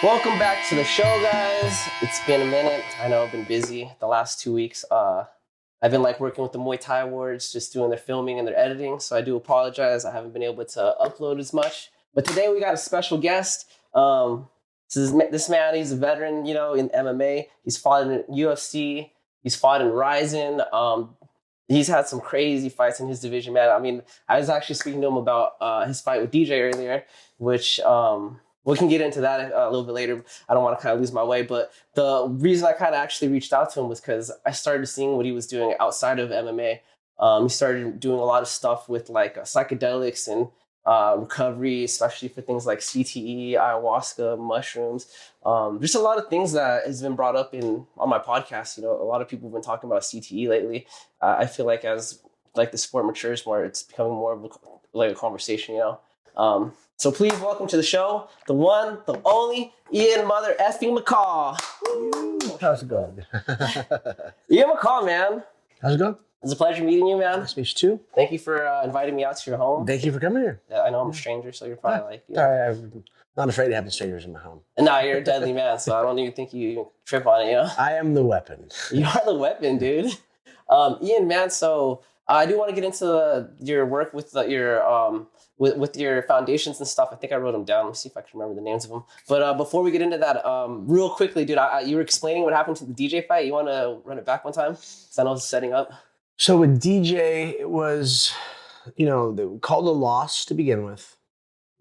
Welcome back to the show, guys. It's been a minute. I know I've been busy the last 2 weeks. I've been working with the Muay Thai Awards, just doing their filming and their editing. So I do apologize. I haven't been able to upload as much. But today we got a special guest. This man, he's a veteran, in MMA. He's fought in UFC. He's fought in RIZIN. He's had some crazy fights in his division, man. I mean, I was actually speaking to him about his fight with DJ earlier, which we can get into that a little bit later. I don't want to kind of lose my way, but the reason I kind of actually reached out to him was because I started seeing what he was doing outside of MMA. He started doing a lot of stuff with psychedelics and recovery, especially for things like CTE, ayahuasca, mushrooms. Just a lot of things that has been brought up on my podcast. A lot of people have been talking about CTE lately. I feel like as the sport matures more, it's becoming more of a conversation. So please welcome to the show, the one, the only, Ian Mother effing McCall. How's it going? Ian McCall, man. How's it going? It's a pleasure meeting you, man. Nice to meet you too. Thank you for inviting me out to your home. Thank you for coming here. Yeah, I know I'm a stranger, so you're probably Sorry, I'm not afraid of having strangers in my home. No, you're a deadly man, so I don't even think you trip on it, I am the weapon. You are the weapon, dude. Ian, man, so I do want to get into your work with with your foundations and stuff. I think I wrote them down. Let's see if I can remember the names of them. But before we get into that, real quickly, dude, you were explaining what happened to the DJ fight. You want to run it back one time? Because I know it's setting up. So with DJ, it was, they called a loss to begin with.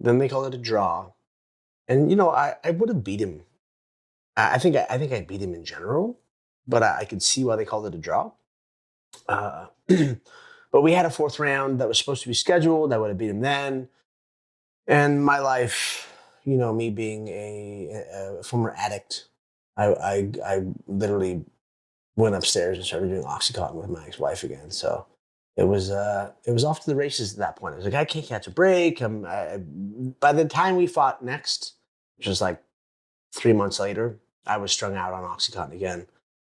Then they called it a draw. And, I would have beat him. I think I beat him in general, but I could see why they called it a draw. But we had a fourth round that was supposed to be scheduled. I would have beat him then. And my life, me being a former addict, I literally went upstairs and started doing Oxycontin with my ex-wife again. So it was off to the races at that point. I was like, I can't catch a break. By the time we fought next, which was 3 months later, I was strung out on Oxycontin again.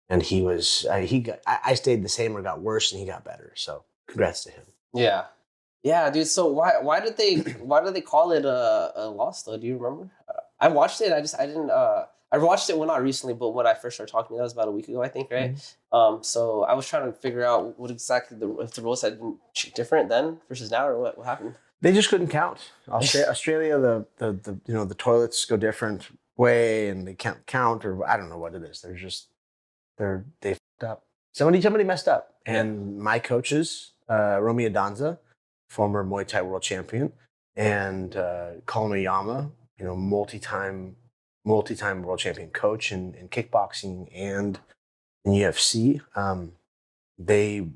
And I stayed the same or got worse, and he got better. So congrats to him. Yeah, dude. So why did they call it a loss though? Do you remember? I watched it. I didn't. I watched it not recently, but when I first started talking, that was about a week ago, I think, right? Mm-hmm. So I was trying to figure out what exactly if the rules had been different then versus now, or what happened. They just couldn't count. Australia, the toilets go different way, and they can't count, or I don't know what it is. They fucked up. Somebody messed up. And my coaches, Romy Adanza, former Muay Thai world champion, and Colin Oyama, multi-time world champion coach in kickboxing and in UFC. They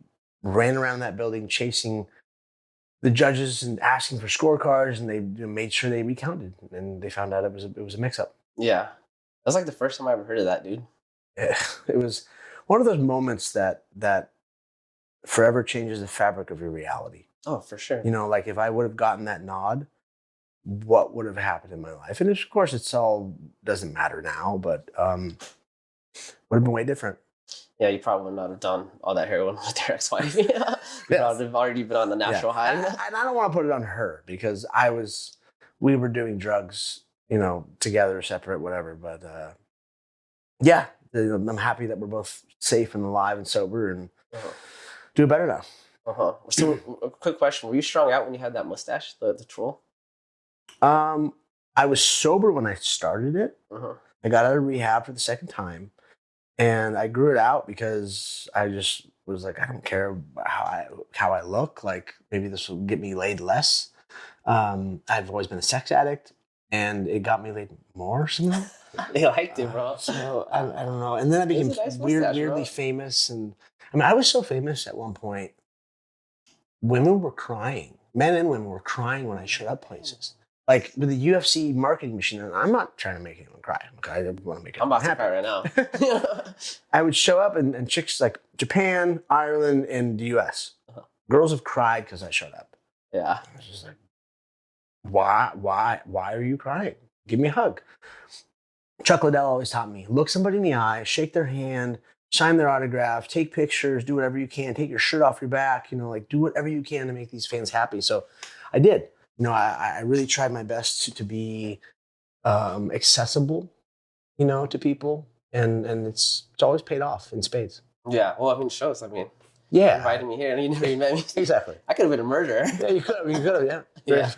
ran around that building chasing the judges and asking for scorecards, and they made sure they recounted, and they found out it was a mix-up. Yeah. That's the first time I ever heard of that, dude. It was one of those moments that forever changes the fabric of your reality. Oh, for sure. If I would have gotten that nod, what would have happened in my life? And of course, it's all doesn't matter now, but would have been way different. Yeah, you probably would not have done all that heroin with their ex-wife. You would have already been on the natural high. And I don't want to put it on her because we were doing drugs, together, separate, whatever. But I'm happy that we're both safe and alive and sober and do better now. So, a quick question: were you strung out when you had that mustache, the troll? I was sober when I started it. I got out of rehab for the second time, and I grew it out because I just was like, I don't care how I look. Maybe this will get me laid less. I've always been a sex addict, and it got me laid more somehow. They liked it, bro. So I don't know. And then I became weirdly famous, and I was so famous at one point. Women were crying. Men and women were crying when I showed up places. With the UFC marketing machine, and I'm not trying to make anyone cry. Okay, I want to make it. I'm about to cry right now. I would show up, and chicks Japan, Ireland, and the US. Girls have cried because I showed up. Yeah. I was just like, why are you crying? Give me a hug. Chuck Liddell always taught me, look somebody in the eye, shake their hand, sign their autograph, take pictures, do whatever you can, take your shirt off your back, do whatever you can to make these fans happy. So I did. I really tried my best to be accessible you know, to people, and it's always paid off in spades. Yeah. Well, I mean, it shows. I mean, Yeah, you invited me here and you never even met me. exactly. I could have been a murderer. Yeah, you could have, yeah. Yeah.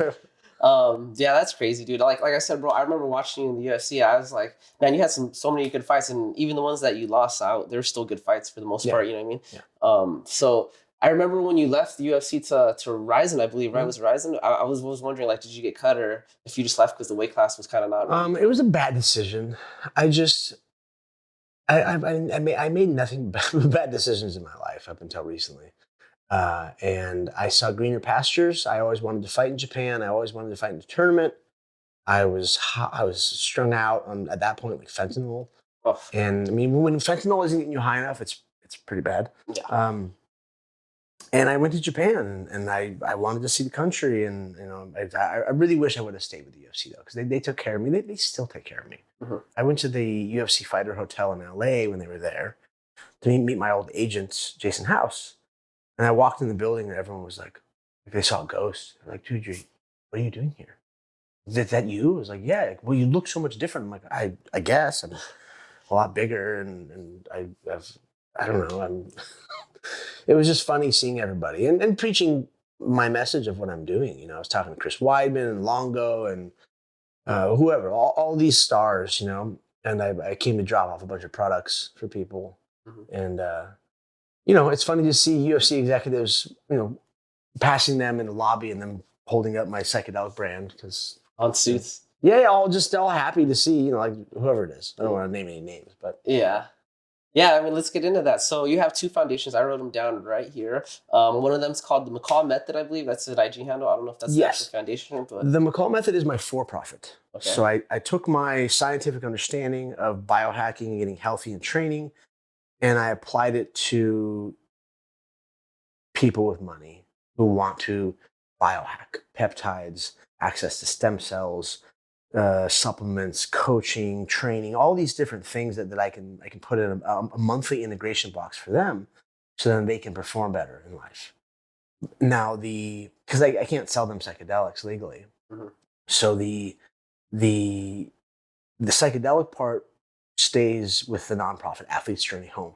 Yeah, that's crazy, dude. Like I said, bro, I remember watching you in the UFC. I was like, man, you had so many good fights, and even the ones that you lost out, they're still good fights for the most Yeah. part. You know what I mean? Yeah. So I remember when you left the UFC to RIZIN, I believe, right? Was it RIZIN? I was wondering, like, did you get cut or if you just left because the weight class was kind of not? Really It was a bad decision. I made nothing but bad decisions in my life up until recently. And I saw greener pastures. I always wanted to fight in Japan. I always wanted to fight in the tournament. I was strung out on, at that point, like fentanyl. Oh. And I mean, when fentanyl isn't getting you high enough, it's pretty bad. Yeah. And I went to Japan, and I wanted to see the country, and you know, I really wish I would have stayed with the UFC though, because they took care of me. They still take care of me. Mm-hmm. I went to the UFC Fighter Hotel in LA when they were there to meet my old agent, Jason House. And I walked in the building, and everyone was like they saw a ghost. They're like, dude, what are you doing here? Is that you? I was like, yeah. Well, you look so much different. I'm like, I guess I'm a lot bigger, and I don't know. It was just funny seeing everybody and preaching my message of what I'm doing. You know, I was talking to Chris Weidman and Longo and whoever, all these stars, you know, and I came to drop off a bunch of products for people. Mm-hmm. And, you know, it's funny to see UFC executives, you know, passing them in the lobby and them holding up my psychedelic brand because on suits. Yeah, all happy to see, you know, like whoever it is. I don't want to name any names, but yeah. Yeah, I mean, let's get into that. So you have two foundations. I wrote them down right here. One of them is called the McCall Method, I believe. That's an IG handle. I don't know if that's the actual foundation. But... The McCall Method is my for-profit. Okay. So I took my scientific understanding of biohacking and getting healthy and training, and I applied it to people with money who want to biohack, peptides, access to stem cells, supplements, coaching, training, all these different things that I can put in a monthly integration box for them so then they can perform better in life. Now because I can't sell them psychedelics legally. Mm-hmm. So the psychedelic part stays with the nonprofit Athletes Journey Home.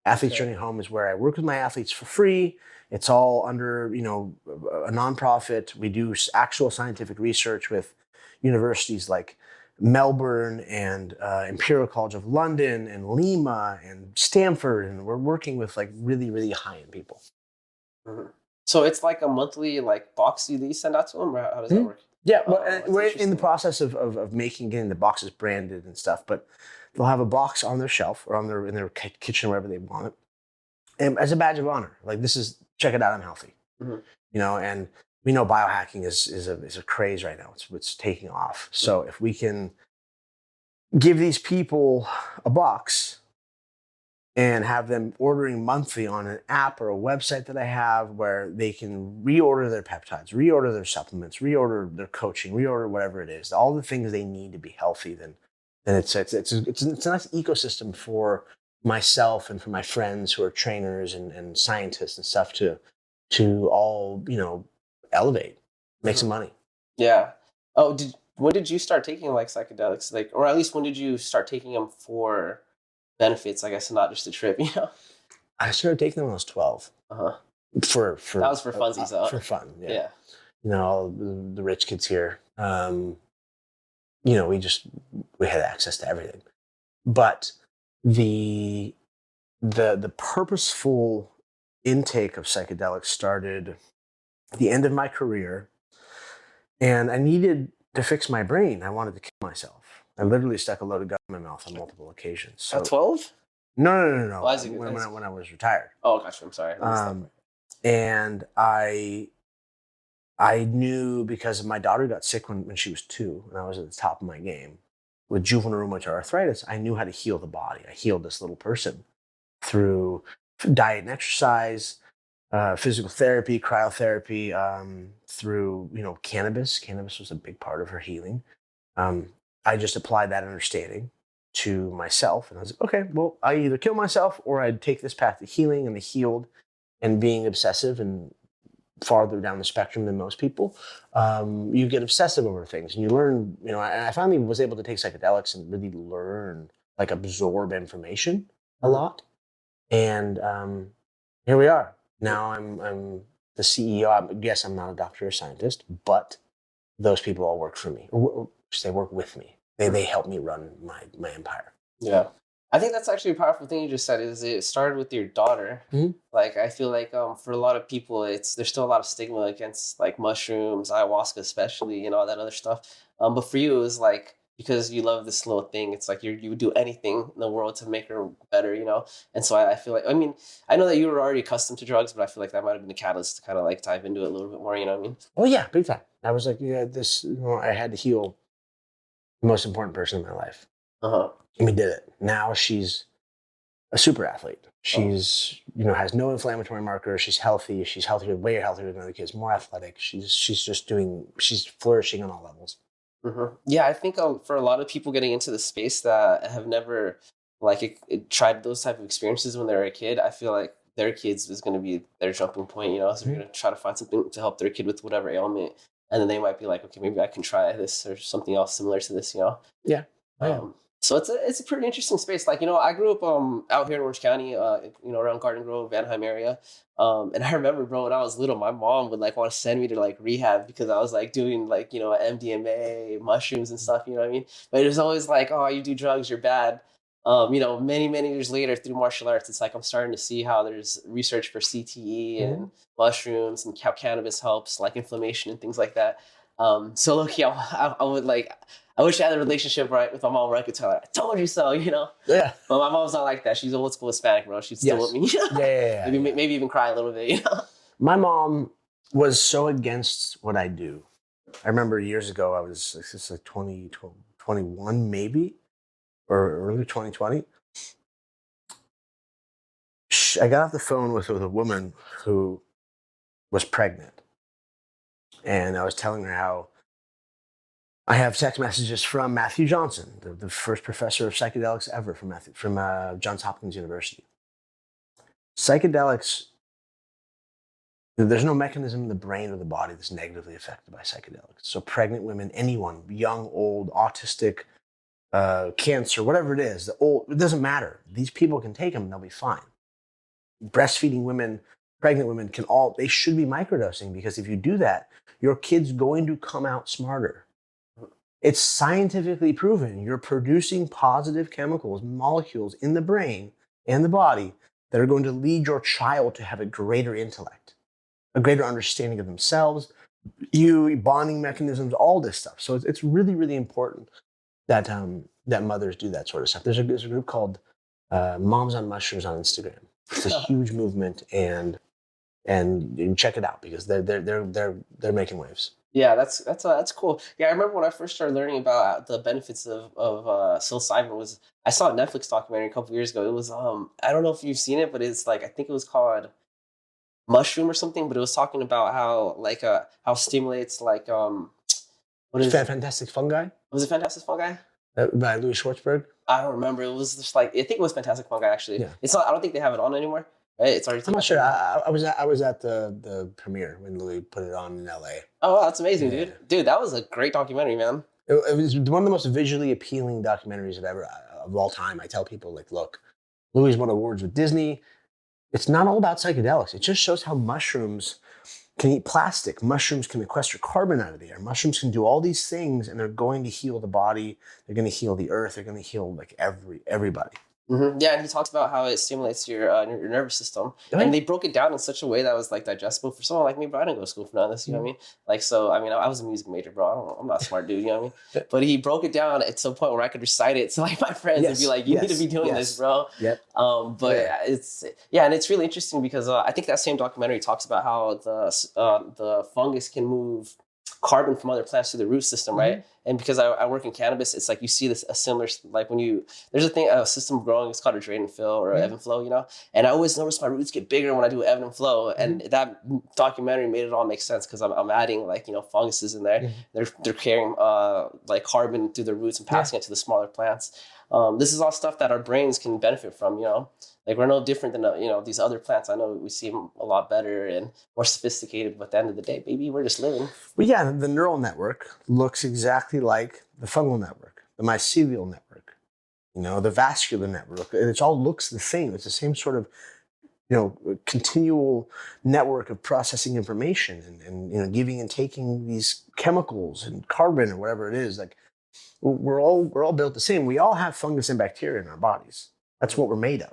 Athletes Journey Home is where I work with my athletes for free. It's all under, you know, a nonprofit. We do actual scientific research with universities like Melbourne and Imperial College of London and Lima and Stanford, and we're working with like really, really high-end people. Mm-hmm. So it's like a monthly like box you send out to them, or how does that work? Yeah, well, we're in the process of getting the boxes branded and stuff, but they'll have a box on their shelf or in their kitchen, wherever they want it, and as a badge of honor. Like, check it out, I'm healthy. Mm-hmm. You know, and we know biohacking is a craze right now. It's taking off. So if we can give these people a box and have them ordering monthly on an app or a website that I have where they can reorder their peptides, reorder their supplements, reorder their coaching, reorder whatever it is, all the things they need to be healthy, then it's a nice ecosystem for myself and for my friends who are trainers and scientists and stuff to all, you know, elevate, make some money. Yeah. Oh, when did you start taking like psychedelics? Like, or at least when did you start taking them for benefits, I guess, and not just a trip, you know? I started taking them when I was 12. Uh-huh. For that was for funsies, though. For fun, yeah. You know, all the rich kids here. You know, we had access to everything. But the purposeful intake of psychedelics started at the end of my career, and I needed to fix my brain. I wanted to kill myself. I literally stuck a load of gum in my mouth on multiple occasions. So, at 12? No. When I was retired. Oh, gotcha. I'm sorry. And I knew, because my daughter got sick when she was 2, and I was at the top of my game with juvenile rheumatoid arthritis. I knew how to heal the body. I healed this little person through diet and exercise, physical therapy, cryotherapy, through, you know, cannabis. Cannabis was a big part of her healing. I just applied that understanding to myself, and I was like, okay, well, I either kill myself or I'd take this path to healing and the healed and being obsessive and farther down the spectrum than most people, you get obsessive over things, and you learn. And I finally was able to take psychedelics and really learn, like absorb information a lot. And here we are. Now I'm the CEO. Yes, I'm not a doctor or scientist, but those people all work for me. Or they work with me. They help me run my empire. Yeah. I think that's actually a powerful thing you just said is it started with your daughter. Like, I feel like for a lot of people, there's still a lot of stigma against like mushrooms, ayahuasca, especially, and all that other stuff. But for you, it was like, because you love this little thing, it's like you would do anything in the world to make her better, And so I feel like, I mean, I know that you were already accustomed to drugs, but I feel like that might have been the catalyst to kind of like dive into it a little bit more, you know what I mean? Oh yeah, big time. I was like, I had to heal the most important person in my life. And we did it. Now she's a super athlete. She's, has no inflammatory markers. She's healthy. She's healthier, way healthier than other kids, more athletic. She's flourishing on all levels. Yeah, I think for a lot of people getting into the space that have never tried those type of experiences when they were a kid, I feel like their kids is going to be their jumping point, So they're going to try to find something to help their kid with whatever ailment. And then they might be like, okay, maybe I can try this or something else similar to this, Yeah. So it's a pretty interesting space. Like, I grew up out here in Orange County, around Garden Grove, Anaheim area. And I remember, bro, when I was little, my mom would like want to send me to like rehab because I was like doing like, MDMA, mushrooms and stuff, you know what I mean? But it was always like, oh, you do drugs, you're bad. Many, many years later through martial arts, it's like I'm starting to see how there's research for CTE and mushrooms and how cannabis helps like inflammation and things like that. So look, I would like, I wish I had a relationship with my mom where I could tell her, I told you so, Yeah. But my mom's not like that. She's old school Hispanic, bro. She's still with me. Yeah. Maybe even cry a little bit, My mom was so against what I do. I remember years ago, I was like 21 maybe, or early 2020. I got off the phone with a woman who was pregnant. And I was telling her how I have text messages from Matthew Johnson, the first professor of psychedelics ever from Johns Hopkins University. Psychedelics, there's no mechanism in the brain or the body that's negatively affected by psychedelics. So pregnant women, anyone, young, old, autistic, cancer, whatever it is, it doesn't matter. These people can take them and they'll be fine. Breastfeeding women, pregnant women they should be microdosing, because if you do that, your kid's going to come out smarter. It's scientifically proven. You're producing positive chemicals, molecules in the brain and the body that are going to lead your child to have a greater intellect, a greater understanding of themselves, bonding mechanisms, all this stuff. So it's really, really important that mothers do that sort of stuff. There's a group called Moms on Mushrooms on Instagram. It's a huge movement, and you check it out because they're making waves. Yeah, that's cool. Yeah, I remember when I first started learning about the benefits of psilocybin I saw a Netflix documentary a couple of years ago. It was I don't know if you've seen it, but it's like I think it was called Mushroom or something. But it was talking about how stimulates like what is it? Fantastic Fungi? Was it Fantastic Fungi? By Louis Schwartzberg? I don't remember. It was just like I think it was Fantastic Fungi actually. Yeah. It's not. I don't think they have it on anymore. Right? It's already. I'm not sure. I was at the premiere when Louis put it on in LA. Oh, that's amazing, dude! Dude, that was a great documentary, man. It was one of the most visually appealing documentaries of all time. I tell people, like, look, Louis won awards with Disney. It's not all about psychedelics. It just shows how mushrooms can eat plastic. Mushrooms can sequester carbon out of the air. Mushrooms can do all these things, and they're going to heal the body. They're going to heal the earth. They're going to heal like everybody. Mm-hmm. Yeah, and he talks about how it stimulates your nervous system, and they broke it down in such a way that was like digestible for someone like me. But I didn't go to school for none of this, you know what I mean? Like, so I mean, I was a music major, bro. I'm not a smart dude, you know what I mean? But he broke it down at some point where I could recite it to like my friends and be like, "You need to be doing this, bro." Yep. And it's really interesting because I think that same documentary talks about how the fungus can move carbon from other plants to the root system, right? And because I work in cannabis, it's like you see a similar, like when there's a system of growing, it's called a drain and fill or ebb and flow, and I always notice my roots get bigger when I do ebb and flow, and that documentary made it all make sense because I'm adding funguses in there. They're carrying like carbon through the roots and passing it to the smaller plants. This is all stuff that our brains can benefit from, you know. Like we're no different than you know, these other plants. I know we seem a lot better and more sophisticated, but at the end of the day, baby, we're just living. Well, yeah, the neural network looks exactly like the fungal network, the mycelial network, you know, the vascular network. It all looks the same. It's the same sort of, you know, continual network of processing information and you know, giving and taking these chemicals and carbon or whatever it is. Like we're all built the same. We all have fungus and bacteria in our bodies. That's what we're made of.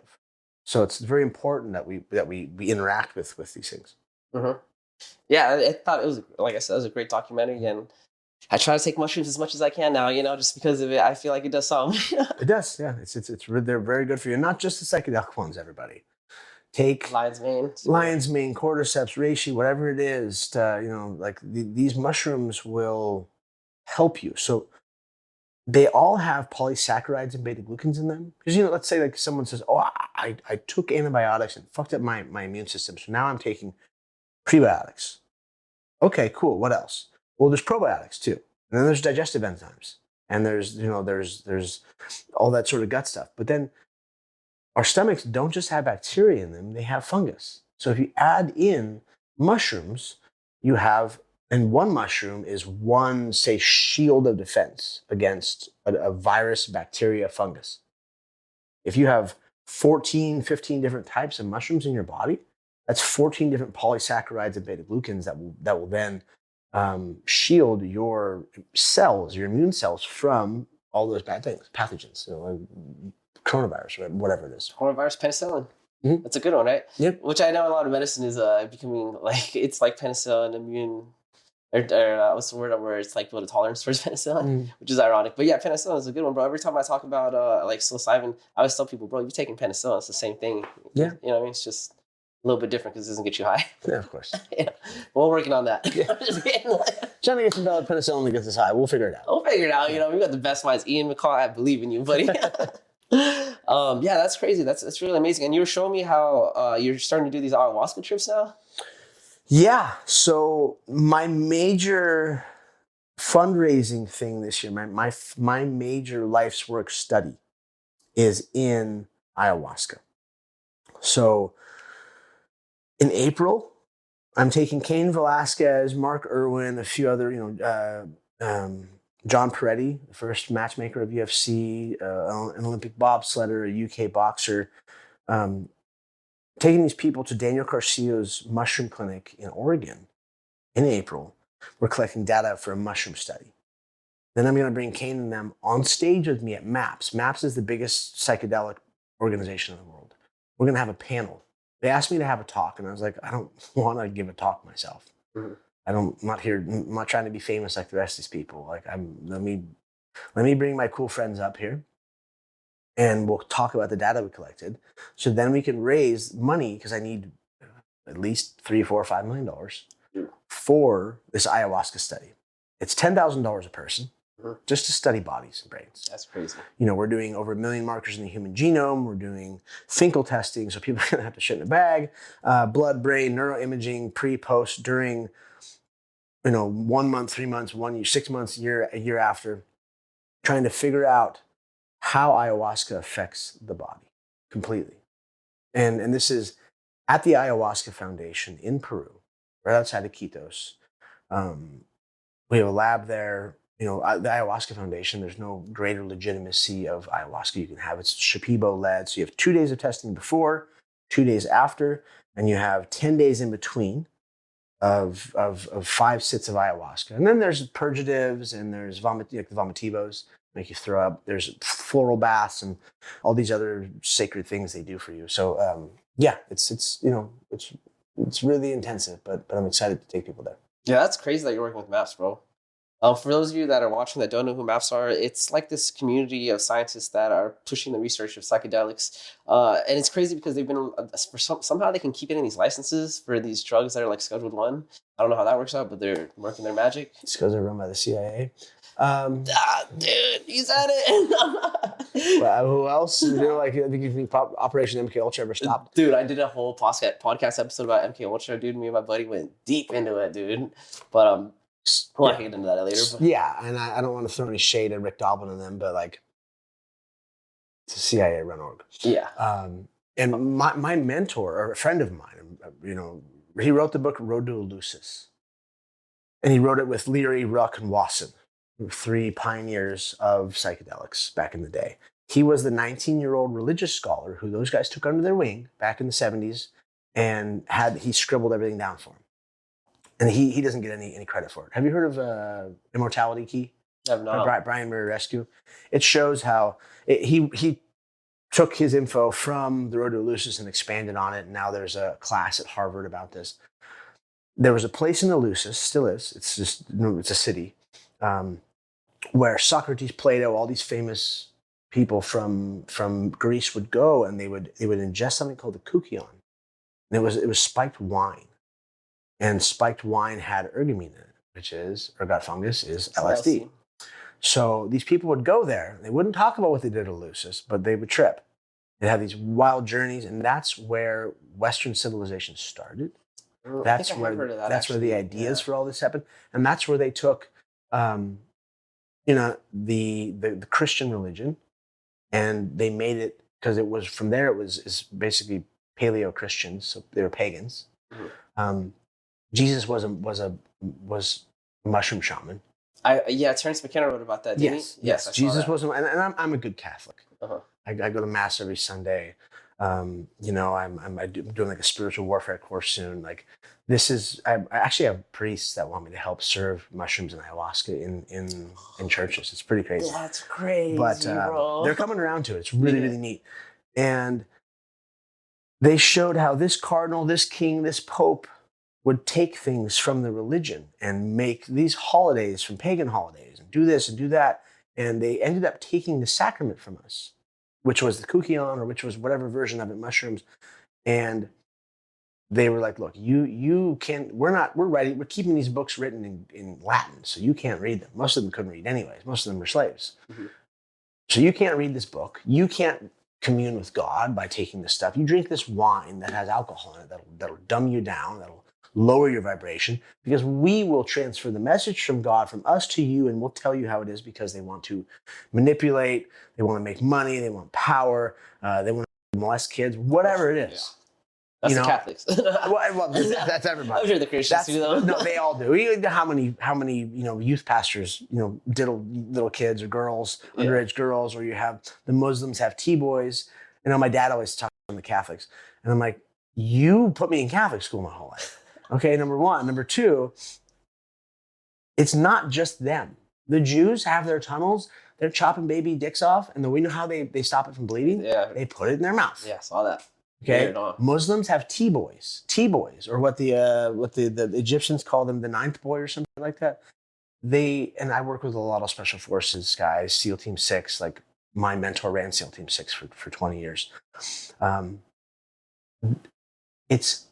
So it's very important that we interact with these things. Mm-hmm. Yeah, I thought it was, like I said, it was a great documentary, and I try to take mushrooms as much as I can now. You know, just because of it, I feel like it does something. It does, yeah. They're very good for you, and not just the psychedelic ones. Everybody take Lion's mane, cordyceps, reishi, whatever it is. To, you know, like these mushrooms will help you. So they all have polysaccharides and beta glucans in them. Because, you know, let's say like someone says, "Oh, I took antibiotics and fucked up my immune system, so now I'm taking prebiotics." Okay, cool. What else? Well, there's probiotics too, and then there's digestive enzymes, and there's, you know, there's all that sort of gut stuff. But then our stomachs don't just have bacteria in them; they have fungus. So if you add in mushrooms, you have, and one mushroom is one, say, shield of defense against a virus, bacteria, fungus. If you have 14, 15 different types of mushrooms in your body, that's 14 different polysaccharides and beta glucans that will then shield your cells, your immune cells, from all those bad things, pathogens, you know, like coronavirus or whatever it is. Coronavirus, penicillin. Mm-hmm. That's a good one, right? Yep. Which I know a lot of medicine is becoming like, it's like penicillin immune, or what's the word where it's like build a tolerance towards penicillin, which is ironic. But yeah, penicillin is a good one, bro. Every time I talk about like psilocybin, I always tell people, bro, you're taking penicillin. It's the same thing. Yeah. You know what I mean? It's just a little bit different because it doesn't get you high. Yeah, of course. Yeah. We're working on that. Yeah. Trying to get some valid penicillin to get this high. We'll figure it out. We'll figure it out. You know, we got the best minds. Ian McCall, I believe in you, buddy. Yeah, that's crazy. That's really amazing. And you were showing me how you're starting to do these ayahuasca trips now. Yeah. So my major fundraising thing this year, my major life's work study is in ayahuasca. So in April, I'm taking Cain Velasquez, Mark Irwin, a few other, you know, John Peretti, the first matchmaker of UFC, an Olympic bobsledder, a UK boxer, taking these people to Daniel Garcia's mushroom clinic in Oregon in April. We're collecting data for a mushroom study. Then I'm going to bring Cain and them on stage with me at MAPS. MAPS is the biggest psychedelic organization in the world. We're going to have a panel. They asked me to have a talk, and I was like, I don't want to give a talk myself. Mm-hmm. I'm not trying to be famous like the rest of these people. Like let me bring my cool friends up here, and we'll talk about the data we collected. So then we can raise money, because I need at least $3, $4, $5 million for this ayahuasca study. It's $10,000 a person, just to study bodies and brains. That's crazy. You know, we're doing over 1 million markers in the human genome. We're doing Finkel testing, so people are going to have to shit in a bag. Blood, brain, neuroimaging, pre, post, during, you know, 1 month, 3 months, 1 year, 6 months, a year after, trying to figure out how ayahuasca affects the body completely. And this is at the Ayahuasca Foundation in Peru, right outside of Quitos. We have a lab there. You know, the Ayahuasca Foundation, there's no greater legitimacy of ayahuasca you can have. It's Shipibo led. So you have 2 days of testing before, 2 days after, and you have 10 days in between of 5 sits of ayahuasca. And then there's purgatives, and there's the vomitivos, make you throw up. There's floral baths and all these other sacred things they do for you. So yeah, it's you know, it's really intensive, but I'm excited to take people there. Yeah, that's crazy that you're working with MAPS, bro. For those of you that are watching that don't know who MAPS are, it's like this community of scientists that are pushing the research of psychedelics. And it's crazy because they've been, somehow they can keep getting these licenses for these drugs that are like Scheduled 1. I don't know how that works out, but they're working their magic. It's because they're run by the CIA. Dude, you said it. Well, who else? You know, like, I think you think Operation MK Ultra ever stopped? Dude, I did a whole podcast episode about MK Ultra, dude. Me and my buddy went deep into it, dude. But we'll get into that later. But. Yeah, and I don't want to throw any shade at Rick Doblin and them, but like, It's a CIA run org. Yeah. And my mentor, or a friend of mine, he wrote the book Road to Eleusis. And he wrote it with Leary, Ruck, and Wasson, 3 pioneers of psychedelics back in the day. He was the 19-year-old religious scholar who those guys took under their wing back in the 70s, and he scribbled everything down for him. And he doesn't get any credit for it. Have you heard of Immortality Key? I've not. Brian Murray Rescue. It shows how he took his info from the Road to Eleusis and expanded on it. And now there's a class at Harvard about this. There was a place in Eleusis, still is. It's a city where Socrates, Plato, all these famous people from Greece would go, and they would ingest something called the koukion. And it was spiked wine, and spiked wine had ergamine in it, which is ergot fungus, is LSD. So these people would go there. They wouldn't talk about what they did at Eleusis, but they would trip. They'd have these wild journeys, and that's where Western civilization started. That's where the ideas for all this happened, and that's where they took, the Christian religion, and they made it, because it was from there. It's basically Paleo Christians, so they were pagans. Mm-hmm. Jesus was a mushroom shaman. Terence McKenna wrote about that. Didn't he? Yes. Jesus was, and I'm a good Catholic. Uh-huh. I go to mass every Sunday. I'm doing like a spiritual warfare course soon. Like, I actually have priests that want me to help serve mushrooms and ayahuasca in churches. It's pretty crazy. That's crazy, but bro. They're coming around to it. It's really, really neat. And they showed how this cardinal, this king, this pope would take things from the religion and make these holidays from pagan holidays and do this and do that. And they ended up taking the sacrament from us, which was the koukion, or which was whatever version of it, mushrooms. And they were like, look, you can't, we're keeping these books written in Latin, so you can't read them. Most of them couldn't read anyways. Most of them were slaves. Mm-hmm. So you can't read this book. You can't commune with God by taking this stuff. You drink this wine that has alcohol in it that'll dumb you down, that'll lower your vibration, because we will transfer the message from God from us to you, and we'll tell you how it is, because they want to manipulate, they want to make money, they want power, they want to molest kids, whatever it is. That's the Catholics. well, that's everybody. I'm sure the Christians do though. No, they all do. How many youth pastors diddle little kids or girls, underage girls, or you have the Muslims have T-boys. My dad always talks on the Catholics, and I'm like, you put me in Catholic school my whole life. Okay, number one. Number two, it's not just them. The Jews have their tunnels. They're chopping baby dicks off, and we know how they stop it from bleeding. Yeah, they put it in their mouth. Yeah, saw that. Okay, Muslims have T-boys, or what the Egyptians call them, the ninth boy or something like that. And I work with a lot of special forces guys, SEAL Team 6. Like, my mentor ran SEAL Team 6 for 20 years. It's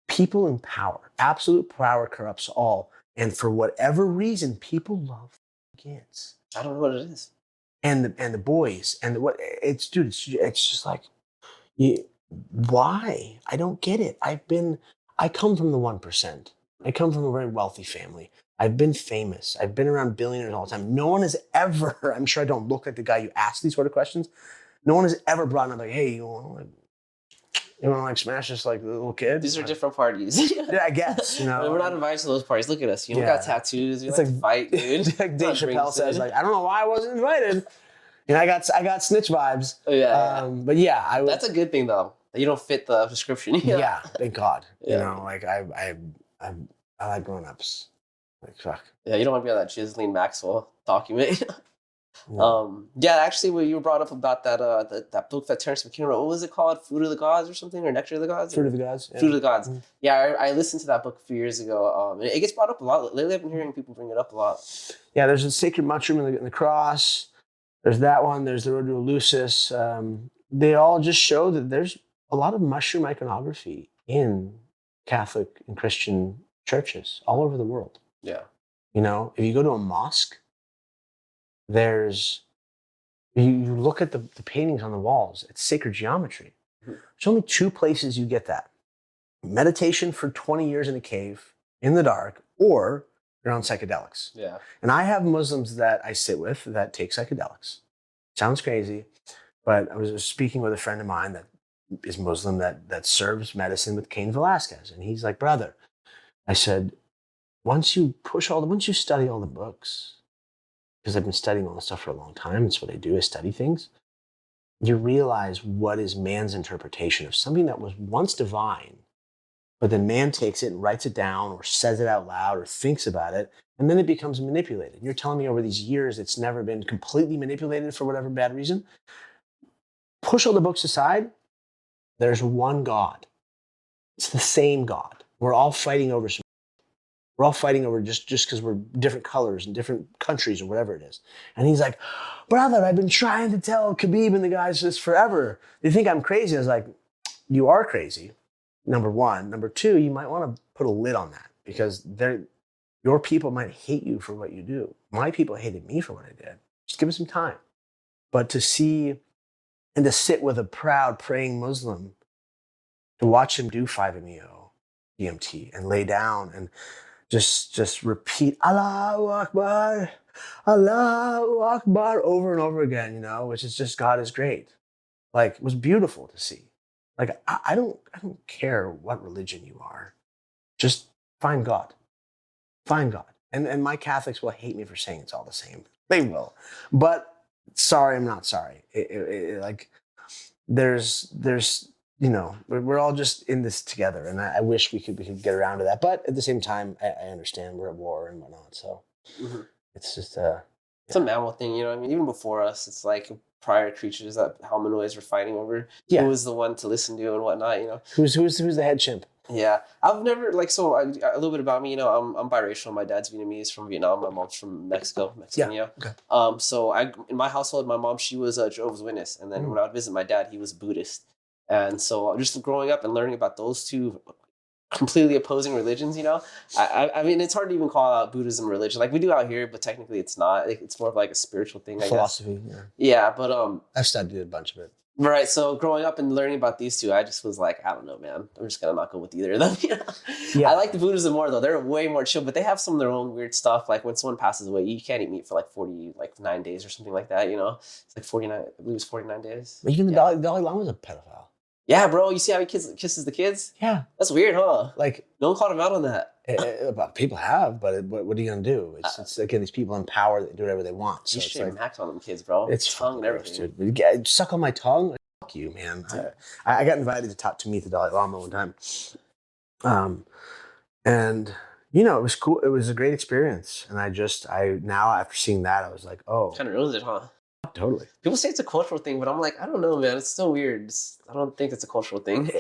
people in power. Absolute power corrupts all. And for whatever reason, people love kids. I don't know what it is. And the boys and it's just like, why? I don't get it. I come from the 1%. I come from a very wealthy family. I've been famous. I've been around billionaires all the time. No one has ever, I'm sure I don't look like the guy you ask these sort of questions. No one has ever brought up like, hey, you want to smash this like little kid? These are different parties. Yeah, I guess. We're not invited to those parties. Look at us. We got tattoos. We like to fight, dude. Like Dave Chappelle says, like, I don't know why I wasn't invited. I got snitch vibes. Oh, yeah. But yeah, that's a good thing though. You don't fit the description. Yeah, thank God. Yeah. I like grown-ups. Like, fuck. Yeah, you don't want to be on that Ghislaine Maxwell document. Actually, when you brought up about that book that Terence McKenna wrote, what was it called? Fruit of the Gods or something? Or Nectar of the Gods? Fruit of the Gods. Yeah. Fruit of the Gods. Mm-hmm. Yeah, I listened to that book a few years ago. And it gets brought up a lot. Lately, I've been hearing people bring it up a lot. Yeah, there's a sacred mushroom in the cross. There's that one. There's the Road to Eleusis. They all just show that there's a lot of mushroom iconography in Catholic and Christian churches all over the world. Yeah. If you go to a mosque, you look at the paintings on the walls, it's sacred geometry. Mm-hmm. There's only 2 places you get that. Meditation for 20 years in a cave, in the dark, or you're on psychedelics. Yeah. And I have Muslims that I sit with that take psychedelics. Sounds crazy. But I was speaking with a friend of mine that is Muslim that serves medicine with Cain Velasquez. And he's like, brother, I said, once you study all the books, because I've been studying all this stuff for a long time, it's what I do, is study things, you realize what is man's interpretation of something that was once divine, but then man takes it and writes it down or says it out loud or thinks about it, and then it becomes manipulated. And you're telling me over these years it's never been completely manipulated for whatever bad reason? Push all the books aside, there's one God. It's the same God. We're all fighting over just because we're different colors and different countries or whatever it is. And he's like, brother, I've been trying to tell Khabib and the guys this forever. They think I'm crazy. I was like, you are crazy, number one. Number two, you might want to put a lid on that because your people might hate you for what you do. My people hated me for what I did. Just give it some time. But to see and to sit with a proud praying Muslim, to watch him do 5-MeO, DMT, and lay down and just repeat Allahu Akbar, Allahu Akbar over and over again, which is just God is great. Like, it was beautiful to see. Like, I don't care what religion you are. Just find God. Find God. And my Catholics will hate me for saying it's all the same. They will. But sorry, I'm not sorry. Like, there's we're all just in this together, and I wish we could get around to that. But at the same time, I understand we're at war and whatnot, so it's just it's a mammal thing, you know what I mean? Even before us, it's like prior creatures that hominoids were fighting over who was the one to listen to and whatnot, Who's the head chimp? Yeah, I've never a little bit about me. I'm biracial. My dad's Vietnamese from Vietnam. My mom's from Mexico. Yeah. Okay. So in my household, my mom, she was a Jehovah's Witness, and then when I would visit my dad, he was Buddhist. And so just growing up and learning about those two completely opposing religions, I mean, it's hard to even call out Buddhism religion like we do out here, but technically it's not. It's more of like a spiritual thing, I philosophy, guess. Yeah. Yeah, but I've studied a bunch of it. Right, so growing up and learning about these two, I just was like, I don't know, man. I'm just gonna not go with either of them. Yeah. I like the Buddhism more though. They're way more chill, but they have some of their own weird stuff. Like when someone passes away, you can't eat meat for like 9 days or something like that. It's like 49. I believe it's 49 days. Even the Dalai Lama was a pedophile. Yeah, bro. You see how he kisses the kids? Yeah, that's weird, huh? Like, no one called him out on that. People have, but what are you gonna do? It's again, these people in power that do whatever they want. So you should max on them kids, bro. It's tongue and everything. Dude. Suck on my tongue. Fuck you, man. I got invited to meet the Dalai Lama one time, and it was cool. It was a great experience, and I now after seeing that, I was like, oh, kind of ruins it, huh? Totally. People say it's a cultural thing, but I'm like, I don't know, man. It's still weird. I don't think it's a cultural thing.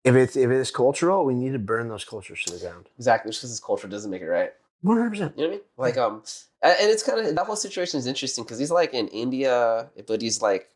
If it is cultural, we need to burn those cultures to the ground. Exactly, just because it's cultural doesn't make it right. 100%. You know what I mean? Like, and it's kind of, that whole situation is interesting because he's like in India, but he's like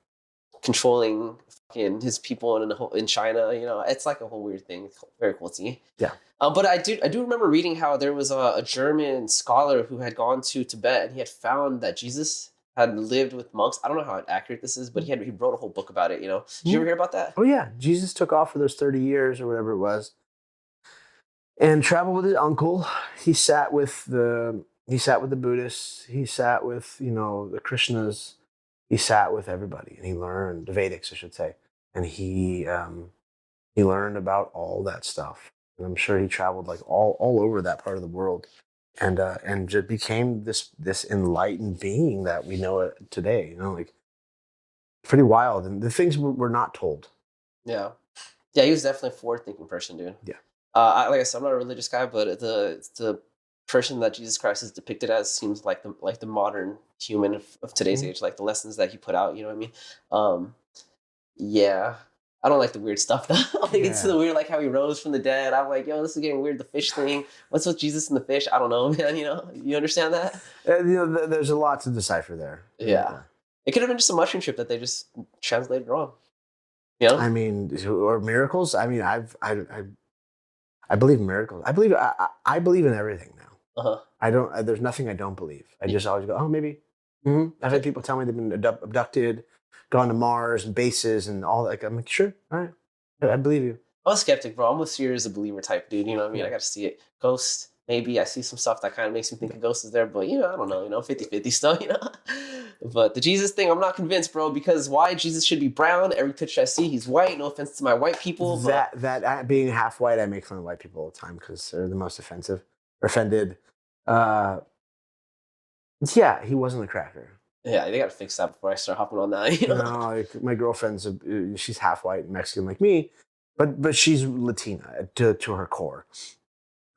controlling fucking his people in China. It's like a whole weird thing. It's very cool to see. Yeah. But I do remember reading how there was a German scholar who had gone to Tibet and he had found that Jesus had lived with monks. I don't know how accurate this is, but he wrote a whole book about it. Did you ever hear about that? Oh yeah, Jesus took off for those 30 years or whatever it was, and traveled with his uncle. He sat with the Buddhists. He sat with the Krishnas. He sat with everybody, and he learned the Vedics, I should say, and he learned about all that stuff. And I'm sure he traveled like all over that part of the world. And just became this enlightened being that we know it today. Like pretty wild, and the things we're not told. Yeah, he was definitely a forward-thinking person, dude. Yeah. Like I said, I'm not a religious guy, but the person that Jesus Christ is depicted as seems like the modern human of today's age, like the lessons that he put out. You know what I mean? Yeah. I don't like the weird stuff though. It's the weird, like how he rose from the dead. I'm like, yo, this is getting weird. The fish thing. What's with Jesus and the fish? I don't know, man. You understand that? There's a lot to decipher there. Yeah. It could have been just a mushroom trip that they just translated wrong. I mean, or miracles. I mean, I believe in miracles. I believe in everything now. There's nothing I don't believe. I just always go, oh, maybe. I've had people tell me they've been abducted, gone to Mars and bases and all that. I'm like, sure, all right, I believe you. I'm a skeptic, bro. I'm a serious a believer type dude. You know what I mean? I got to see it. Ghost, maybe I see some stuff that kind of makes me think a ghost is there, but, you know, I don't know, you know, 50-50 still, you know? But the Jesus thing, I'm not convinced, bro, because why? Jesus should be brown. Every picture I see, he's white. No offense to my white people, but... That being half white, I make fun of white people all the time because they're the most offensive or offended. Yeah, he wasn't a cracker. Yeah, they got to fix that before I start hopping on that, you know? No, like my girlfriend's she's half white and Mexican like me, but she's Latina to her core.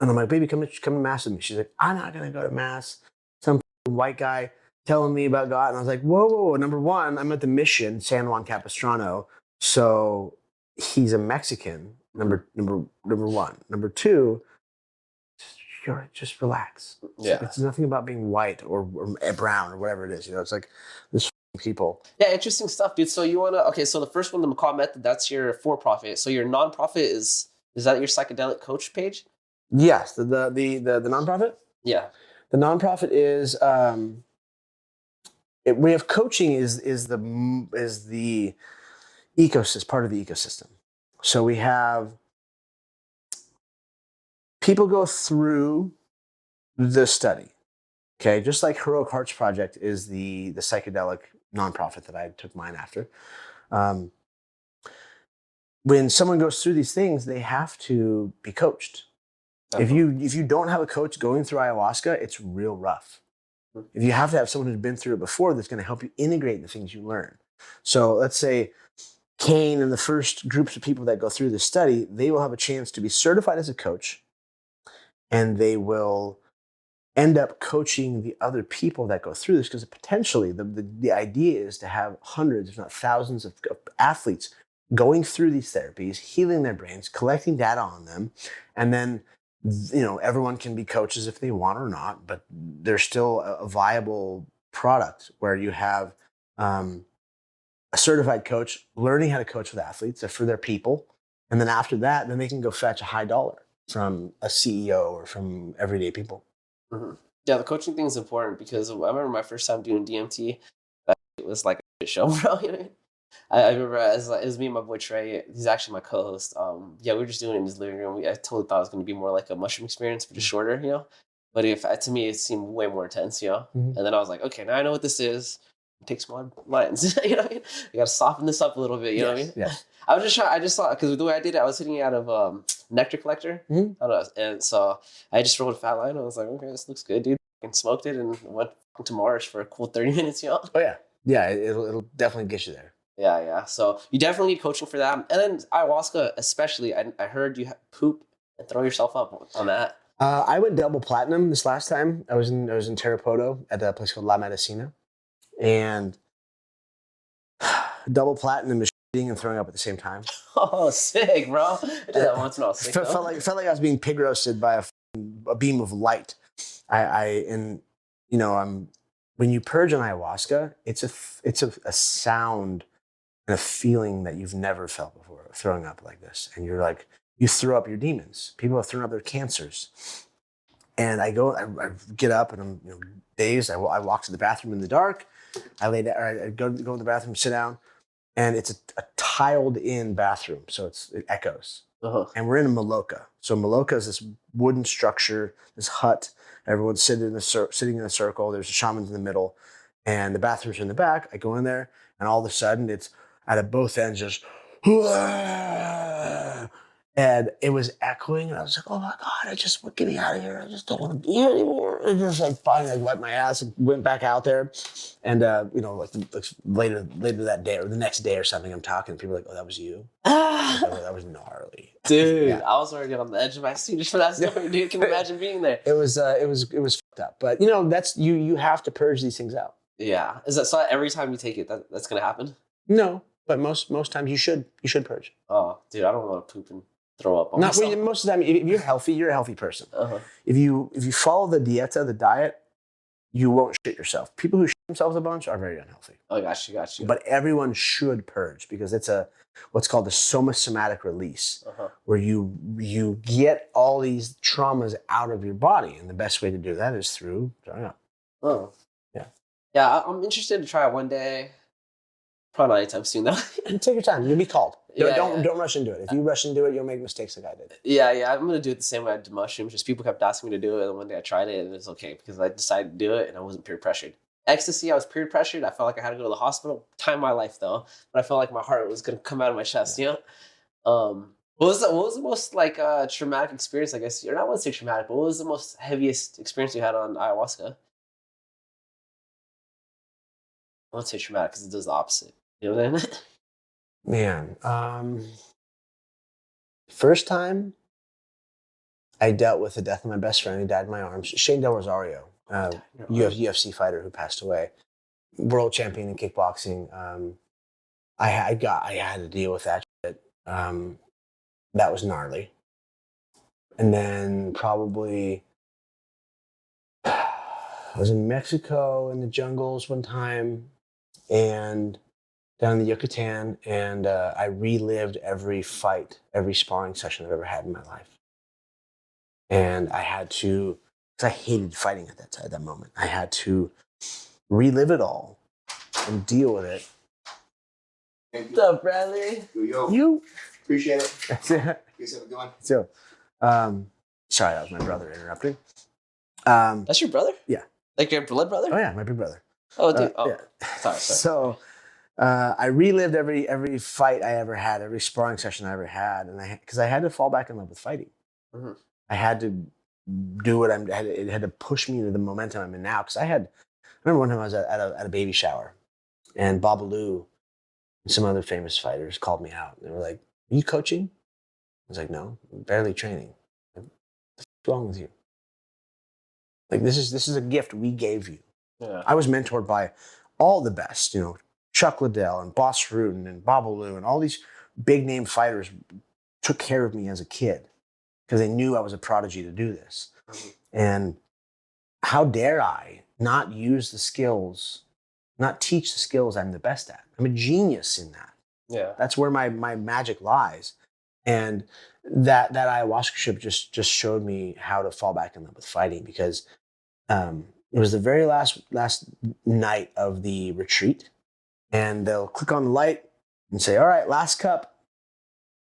And I'm like, baby, come to mass with me. She's like, I'm not gonna go to mass. Some white guy telling me about God, and I was like, whoa. Number one, I'm at the mission San Juan Capistrano, so he's a Mexican. Number one. Number two, just relax. Yeah. It's nothing about being white or brown or whatever it is. You know, it's like this people. Yeah, interesting stuff, dude. So you wanna so the first one, the McCall method, that's your for-profit. So your nonprofit is that your psychedelic coach page? Yes, the nonprofit. Yeah. The nonprofit is we have coaching is the ecosystem, part of the ecosystem. So we have people go through the study. Okay, just like Heroic Hearts Project is the psychedelic nonprofit that I took mine after. When someone goes through these things, they have to be coached. If you don't have a coach going through ayahuasca, it's real rough. If you have to have someone who's been through it before that's going to help you integrate the things you learn. So let's say Kane and the first groups of people that go through this study, they will have a chance to be certified as a coach, and they will end up coaching the other people that go through this, because potentially the idea is to have hundreds, if not thousands of athletes going through these therapies, healing their brains, collecting data on them, and then, you know, everyone can be coaches if they want or not, but there's still a viable product where you have a certified coach learning how to coach with athletes for their people. And then after that, then they can go fetch a high dollar from a CEO or from everyday people. Mm-hmm. Yeah, the coaching thing is important because I remember my first time doing DMT, it was like a shit show, bro. You know what I mean? I remember it was me and my boy Trey. He's actually my co-host. Yeah, we were just doing it in his living room. I totally thought it was going to be more like a mushroom experience, but just shorter, you know. But to me, it seemed way more intense, you know. Mm-hmm. And then I was like, okay, now I know what this is. Take some lines, you know what I mean? You got to soften this up a little bit, you know what I mean? Yes. I just saw, because the way I did it, I was hitting it out of Nectar Collector. Mm-hmm. I don't know, and so I just rolled a fat line. I was like, okay, this looks good, dude. And smoked it and went to Mars for a cool 30 minutes, you know? Oh, yeah. Yeah, it'll definitely get you there. Yeah. So you definitely need coaching for that. And then ayahuasca, especially, I heard you poop and throw yourself up on that. I went double platinum this last time. I was in Tarapoto at a place called La Medicina. And double platinum is shitting and throwing up at the same time. Oh, sick, bro. I did that once when I was sick. Felt like I was being pig roasted by a beam of light. When you purge on ayahuasca, it's a sound and a feeling that you've never felt before, throwing up like this. And you're like, you throw up your demons. People have thrown up their cancers. And I get up and I'm dazed. I walk to the bathroom in the dark. I lay down, or I go to the bathroom, sit down, and it's a tiled in bathroom. So it echoes. Uh-huh. And we're in a maloka. So maloka is this wooden structure, this hut. Everyone's sitting in a circle. There's a shaman in the middle, and the bathrooms are in the back. I go in there, and all of a sudden, it's at both ends, just, and it was echoing. And I was like, "Oh my god! Get me out of here! I just don't want to be here anymore." And just like finally, I wiped my ass and went back out there, and later that day or the next day or something, I'm talking. And people are like, "Oh, that was you." That was gnarly, dude. Yeah. I was already on the edge of my seat just for that story, dude. Can you imagine being there? It was fucked up, but that's you have to purge these things out. Yeah, is that so? Every time you take it, that's gonna happen? No, but most times you should purge. Oh, dude, I don't want to poop and throw up on myself. Most of the time, if you're healthy, you're a healthy person. Uh-huh. If you follow the diet, you won't shit yourself. People who shit themselves a bunch are very unhealthy. Oh, got you. But everyone should purge because it's what's called a somasomatic release, uh-huh, where you get all these traumas out of your body, and the best way to do that is through throwing up. Oh, yeah. I'm interested to try it one day. Probably not anytime soon though. Take your time. You'll be called. Yeah, Don't rush into it. If you rush into it, you'll make mistakes like I did. Yeah. I'm gonna do it the same way I did mushrooms. Just people kept asking me to do it, and one day I tried it, and it's okay because I decided to do it, and I wasn't peer pressured. Ecstasy, I was peer pressured. I felt like I had to go to the hospital. Time of my life though, but I felt like my heart was gonna come out of my chest. You know. What was the most like traumatic experience? I guess, or not want to say traumatic, but what was the most heaviest experience you had on ayahuasca? I won't say traumatic because it does the opposite. You know what I mean? Man, first time I dealt with the death of my best friend who died in my arms, Shane Del Rosario, UFC fighter who passed away, world champion in kickboxing. I had to deal with that shit. That was gnarly. And then probably I was in Mexico in the jungles one time and down in the Yucatan, and I relived every fight, every sparring session I've ever had in my life. And I had to, because I hated fighting at that moment. I had to relive it all and deal with it. What's up, Bradley? You Appreciate it. That's it. Here's how we're going. So, sorry, that was my brother interrupting. That's your brother? Yeah. Like your blood brother? Oh yeah, my big brother. Oh, dude. Yeah. Sorry. So, I relived every fight I ever had, every sparring session I ever had, and because I had to fall back in love with fighting. Mm-hmm. I had to do what it had to push me into the momentum I'm in now. Because I remember one time I was at a baby shower, and Babalu and some other famous fighters called me out. They were like, "Are you coaching?" I was like, "No, I'm barely training." Like, what's wrong with you? Like, this is a gift we gave you. Yeah. I was mentored by all the best, Chuck Liddell and Boss Rutan and Babalu and all these big name fighters took care of me as a kid because they knew I was a prodigy to do this. Mm-hmm. And how dare I not use the skills, not teach the skills I'm the best at? I'm a genius in that. Yeah. That's where my magic lies. And that ayahuasca trip just showed me how to fall back in love with fighting, because it was the very last night of the retreat, and they'll click on the light and say, "All right, last cup.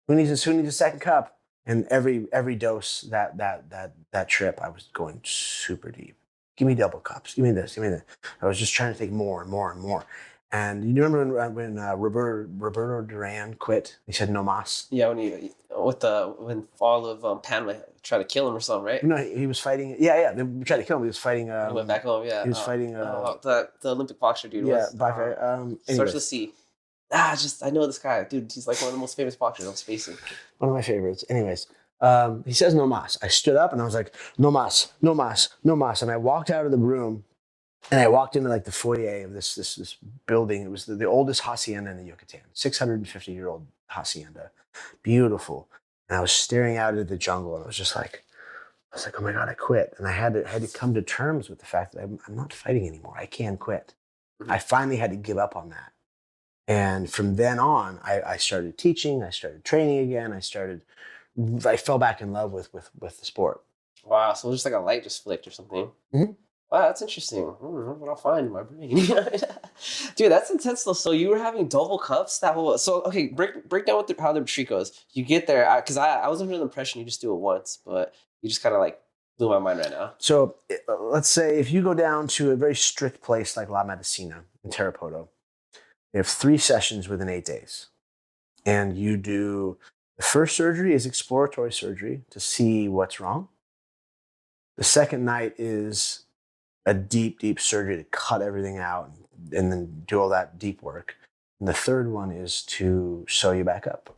Who needs a second cup?" And every dose that trip, I was going super deep. Give me double cups. Give me this. Give me that. I was just trying to take more and more and more. And you remember when Roberto Duran quit? He said no mas. Yeah, when all of Panama tried to kill him or something, right? No, he was fighting. Yeah, they tried to kill him. He was fighting. He went back home. Yeah, he was fighting. The Olympic boxer dude. Yeah, starts with C. I know this guy, dude. He's like one of the most famous boxers. I'm spacing. One of my favorites. Anyways, he says no mas. I stood up and I was like, no mas, no mas, no mas. And I walked out of the room, and I walked into like the foyer of this building. It was the oldest hacienda in the Yucatan, 650-year-old hacienda, beautiful. And I was staring out into the jungle, and I was like, oh my God, I quit. And I had to come to terms with the fact that I'm not fighting anymore. I can quit. Mm-hmm. I finally had to give up on that. And from then on, I started teaching. I started training again. I fell back in love with the sport. Wow, so it was just like a light just flicked or something. Mm-hmm. Wow, that's interesting. I don't know what I'll find in my brain. Dude, that's intense though. So you were having double cups? Okay, break down how the retreat goes. You get there, because I was under the impression you just do it once, but you just kind of like blew my mind right now. So let's say if you go down to a very strict place like La Medicina in Tarapoto, you have 3 sessions within 8 days. And you do, the first surgery is exploratory surgery to see what's wrong. The second night is a deep, deep surgery to cut everything out and then do all that deep work. And the third one is to sew you back up.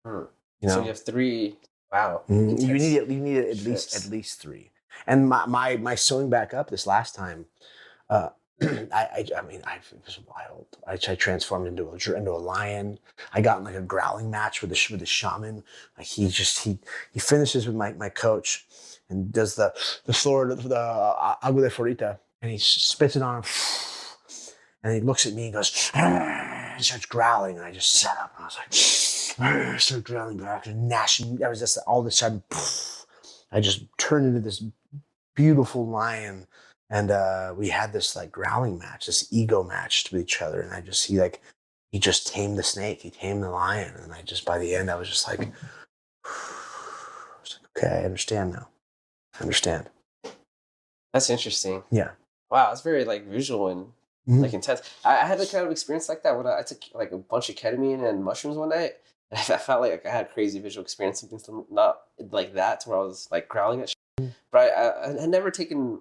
So you have 3. Wow. You need at least 3. And my sewing back up this last time, it was wild. I transformed into a lion. I got in like a growling match with the shaman. Like he finishes with my coach and does the agua de florita, and he spits it on him, and he looks at me and goes, and starts growling, and I just sat up and I was like, I started growling back and gnashing. I was just all of a sudden, I just turned into this beautiful lion And we had this like growling match, this ego match with each other. And I just see like, he just tamed the snake, he tamed the lion. And I just, by the end, I was just like, okay, I understand now. I understand. That's interesting. Yeah. Wow, it's very like visual and like intense. I had a kind of experience like that when I took like a bunch of ketamine and mushrooms one night. And I felt like I had a crazy visual experience, something not like that, to where I was like growling at shit. But I had never taken,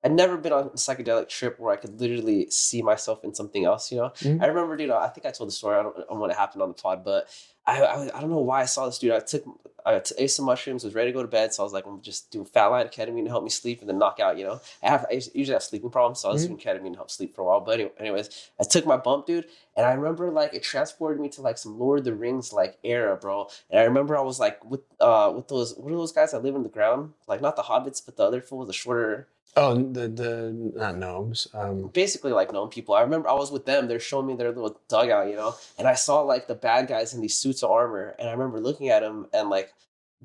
I'd never been on a psychedelic trip where I could literally see myself in something else, you know? I remember, dude, I think I told the story, I don't know when it happened on the pod, but I don't know why I saw this dude. I ate some mushrooms, was ready to go to bed, so I was like, I'm just do a fat line of ketamine to help me sleep and then knock out, you know? I usually have sleeping problems, so I was doing ketamine to help sleep for a while. But anyways, I took my bump, dude, and I remember like it transported me to like some Lord of the Rings like era, bro. And I remember I was like with those, what are those guys that live in the ground? Like not the hobbits, but the other fools, the shorter. Oh, the not gnomes. Basically like known people. I remember I was with them. They're showing me their little dugout, you know, and I saw like the bad guys in these suits of armor, and I remember looking at them and like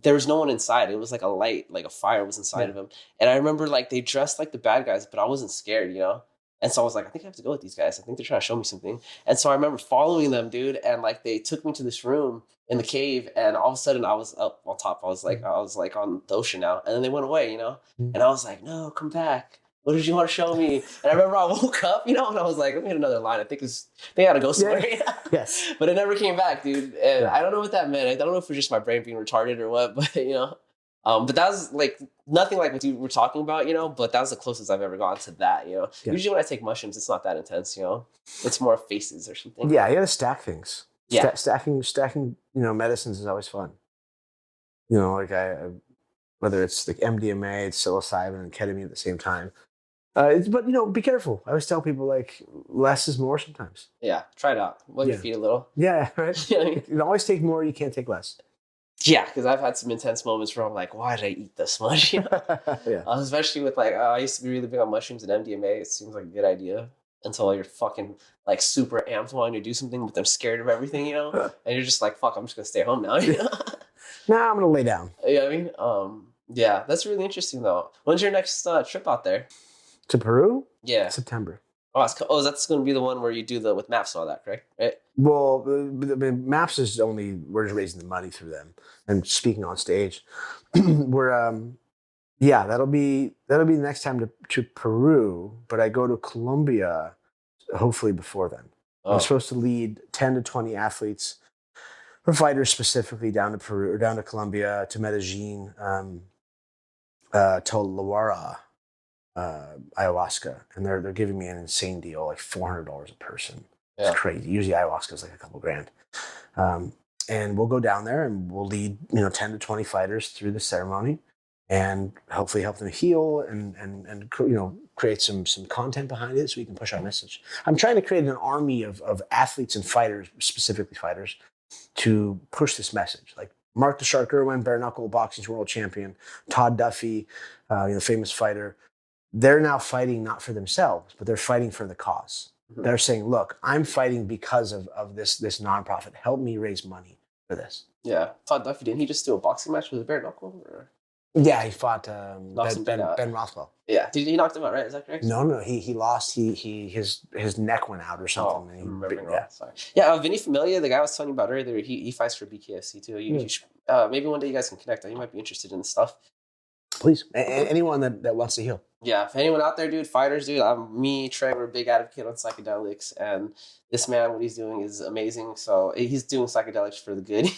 there was no one inside. It was like a light, like a fire was inside of them, and I remember like they dressed like the bad guys, but I wasn't scared, you know. And so I was like, I think I have to go with these guys. I think they're trying to show me something. And so I remember following them, dude, and like they took me to this room in the cave, and all of a sudden I was up on top. I was like on the ocean now, and then they went away, you know. And I was like, no, come back. What did you want to show me? And I remember I woke up, you know, and I was like, let me hit another line. I think they gotta go somewhere. Yeah. Yes. But it never came back, dude. And I don't know what that meant. I don't know if it was just my brain being retarded or what, but you know. But that was like nothing like what you were talking about, you know, but that was the closest I've ever gone to that, you know. Yeah. Usually when I take mushrooms, it's not that intense, you know. It's more faces or something. Yeah, you gotta stack things. Yeah. Stacking, you know, medicines is always fun. You know, like whether it's like MDMA, it's psilocybin, and ketamine at the same time. But you know, be careful. I always tell people like less is more sometimes. Yeah, try it out. Wet your feet a little. Yeah, right. You know what I mean? You can always take more. You can't take less. Yeah, because I've had some intense moments where I'm like, why did I eat this much? You know? Yeah. Especially with like, I used to be really big on mushrooms and MDMA. It seems like a good idea until you're fucking like super amped wanting to do something, but I'm scared of everything, you know? And you're just like, fuck, I'm just gonna stay home now. You know? Nah, I'm gonna lay down. You know what I mean? Yeah, that's really interesting though. When's your next trip out there? To Peru? Yeah. September. Oh, that's going to be the one where you do with maps and all that, correct? Right? Well, maps is only, we're just raising the money through them and speaking on stage. We're, yeah, that'll be the next time to Peru, but I go to Colombia hopefully before then. I'm supposed to lead 10 to 20 athletes or fighters specifically down to Peru or down to Colombia, to Medellin, to Luara. Ayahuasca, and they're giving me an insane deal, like $400 a person. Yeah. It's crazy. Usually ayahuasca is like a couple grand. And we'll go down there and we'll lead, 10 to 20 fighters through the ceremony and hopefully help them heal and create some content behind it so we can push our message. I'm trying to create an army of athletes and fighters, specifically fighters, to push this message. Like Mark the Shark Irwin, bare knuckle boxing's world champion, Todd Duffy, famous fighter. They're now fighting not for themselves, but they're fighting for the cause. Mm-hmm. They're saying, look, I'm fighting because of this nonprofit. Help me raise money for this. Yeah. Todd Duffy, didn't he just do a boxing match with a bare knuckle? Or? Yeah, he fought Ben Rothwell. Yeah. He knocked him out, right? Is that correct? No, he lost. His neck went out or something. Oh, I'm remembering wrong. Sorry. Yeah, Vinny Familia, the guy I was telling you about earlier, he fights for BKFC too. You should, maybe one day you guys can connect. You might be interested in this stuff. Please. Anyone that wants to heal. Yeah, if anyone out there, dude, fighters, dude, me, Trey, we're a big advocate on psychedelics, and this man, what he's doing is amazing. So he's doing psychedelics for the good,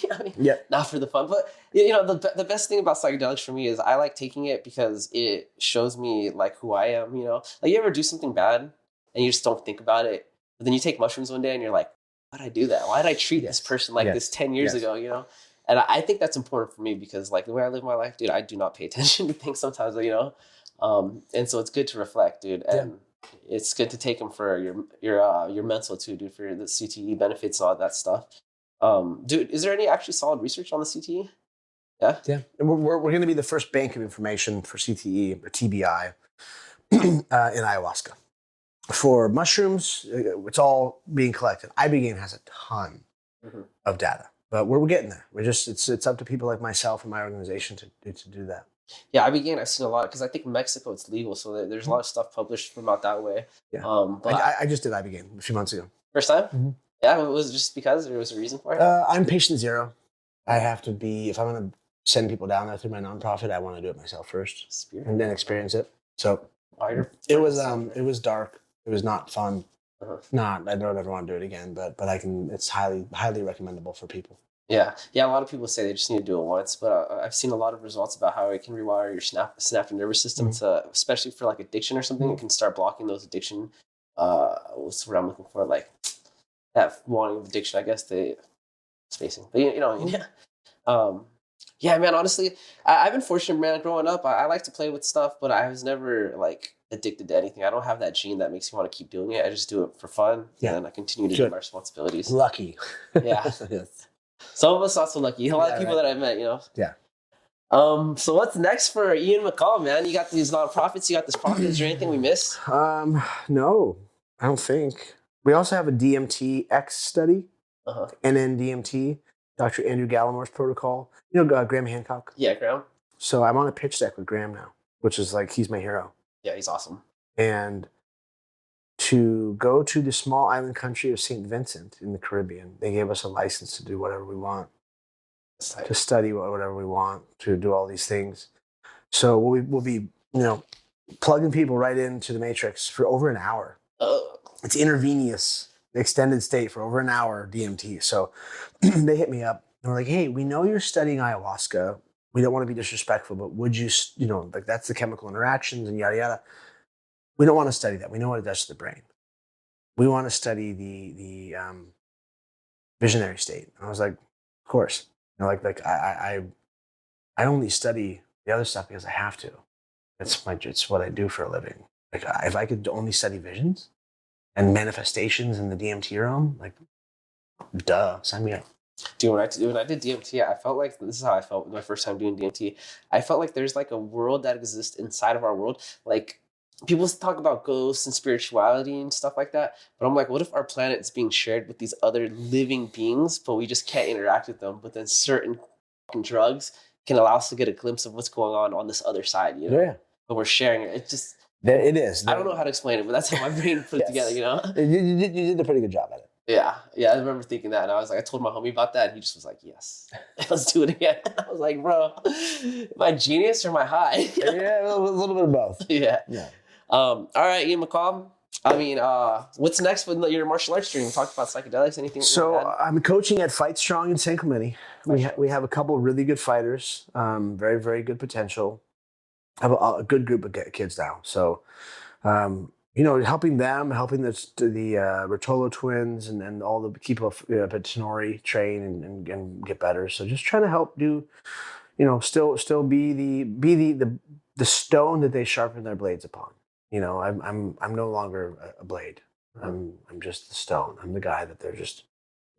not for the fun. But the best thing about psychedelics for me is I like taking it because it shows me like who I am. You know, like you ever do something bad and you just don't think about it, but then you take mushrooms one day and you're like, why did I do that? Why did I treat this person like this 10 years ago? You know. And I think that's important for me because, like, the way I live my life, dude, I do not pay attention to things sometimes, and so it's good to reflect, dude, and it's good to take them for your mental too, dude, for the CTE benefits and all that stuff. Dude, is there any actually solid research on the CTE? Yeah. And we're going to be the first bank of information for CTE or TBI in ayahuasca. For mushrooms, it's all being collected. Ibogaine has a ton of data. But we're getting there. It's up to people like myself and my organization to do that. Yeah, I've seen a lot because I think Mexico it's legal, so there's a lot of stuff published from out that way. Yeah. But I just did Ibogaine a few months ago. first time, Mhm. yeah, it was just because there was a reason for it. I'm patient zero. I have to be, if I'm going to send people down there through my nonprofit, I want to do it myself first Spirit. and then experience it. So Oh, it was dark. It was not fun. Uh-huh. I don't ever want to do it again, but it's highly recommendable for people. Yeah, yeah. A lot of people say they just need to do it once, but I've seen a lot of results about how it can rewire your synaptic nervous system to, especially for like addiction or something, it can start blocking those addiction. What's what I'm looking for? Like that wanting of addiction, I guess the spacing, but you know, what I mean? Yeah. Yeah, man. Honestly, I've been fortunate, man. Growing up, I like to play with stuff, but I was never like addicted to anything. I don't have that gene that makes me want to keep doing it. I just do it for fun, and I continue to do my responsibilities. Lucky. Yeah. Yes. Some of us not so lucky. A lot of people that I've met, you know. Yeah. So what's next for Ian McCall, man? You got these nonprofits, you got this profit. Is there anything we missed? No, I don't think. We also have a DMT X study, NN-DMT, Dr. Andrew Gallimore's protocol. You know Graham Hancock? Yeah, Graham. So I'm on a pitch deck with Graham now, which is like, he's my hero. Yeah, he's awesome. And to go to the small island country of St. Vincent in the Caribbean, they gave us a license to do whatever we want, to study whatever we want, to do all these things. So we'll be, plugging people right into the matrix for over an hour. It's intravenous, extended state for over an hour DMT. So they hit me up and we're like, hey, we know you're studying ayahuasca. We don't want to be disrespectful, but would you, like that's the chemical interactions and yada, yada. We don't want to study that. We know what it does to the brain. We want to study the visionary state. And I was like, of course. I only study the other stuff because I have to. It's what I do for a living. Like if I could only study visions and manifestations in the DMT realm, like, duh, sign me up. Dude, when I did DMT, I felt like this is how I felt my first time doing DMT. I felt like there's like a world that exists inside of our world. Like people talk about ghosts and spirituality and stuff like that, but I'm like, what if our planet is being shared with these other living beings, but we just can't interact with them? But then certain drugs can allow us to get a glimpse of what's going on this other side, you know? Yeah. But we're sharing it. It just it is. I don't know how to explain it, but that's how my brain put it together, you know? You did a pretty good job at it. Yeah, I remember thinking that, and I was like, I told my homie about that, and he just was like, "Yes, let's do it again." I was like, "Bro, am I genius or am I high?" Yeah, a little bit of both. Yeah. All right, Ian McCall. I mean, what's next with your martial arts stream? We talked about psychedelics. Anything? So I'm coaching at Fight Strong in San Clemente. We have a couple of really good fighters, very, very good potential. I have a good group of kids now. So, helping the Rotolo twins and all the people Patinori train and get better. So just trying to help do, still be the stone that they sharpen their blades upon. I'm no longer a blade. I'm just the stone. I'm the guy that they're just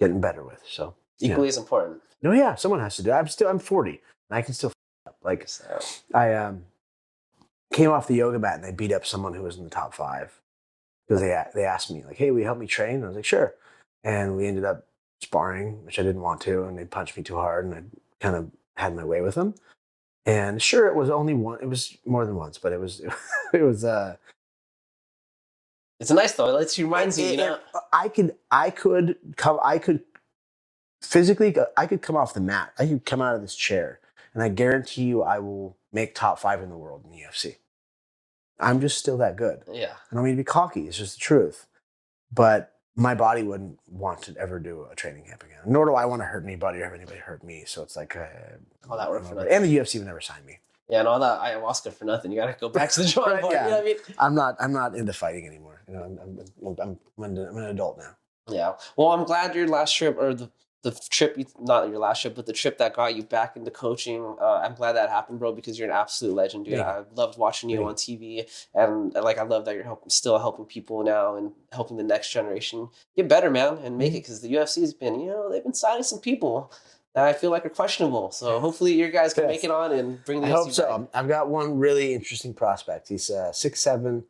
getting better with. So equally as important. No, yeah, someone has to do it. I'm 40 and I can still up. Like I came off the yoga mat and I beat up someone who was in the top 5 because they asked me like, hey, will you help me train? And I was like, sure. And we ended up sparring, which I didn't want to, and they punched me too hard and I kind of had my way with them. And sure, it was only one. It was more than once, but it was It's nice though. It reminds you, I could physically, I could come off the mat. I could come out of this chair, and I guarantee you, I will make top 5 in the world in the UFC. I'm just still that good. Yeah. I don't mean to be cocky. It's just the truth. But my body wouldn't want to ever do a training camp again. Nor do I want to hurt anybody or have anybody hurt me. So it's like, all that work for nothing. And the UFC would never sign me. Yeah, and all that ayahuasca for nothing. You got to go back to the drawing board. Yeah. You know what I mean? I'm not into fighting anymore. I'm an adult now. Yeah. Well, I'm glad your last trip or the trip, not your last trip, but the trip that got you back into coaching. I'm glad that happened, bro, because you're an absolute legend, dude. I loved watching you on TV, and like I love that you're still helping people now and helping the next generation get better, man, and make it. Because the UFC has been, they've been signing some people that I feel like are questionable. So hopefully your guys can make it on and bring the UFC I hope so. back. I've got one really interesting prospect. He's 6'7",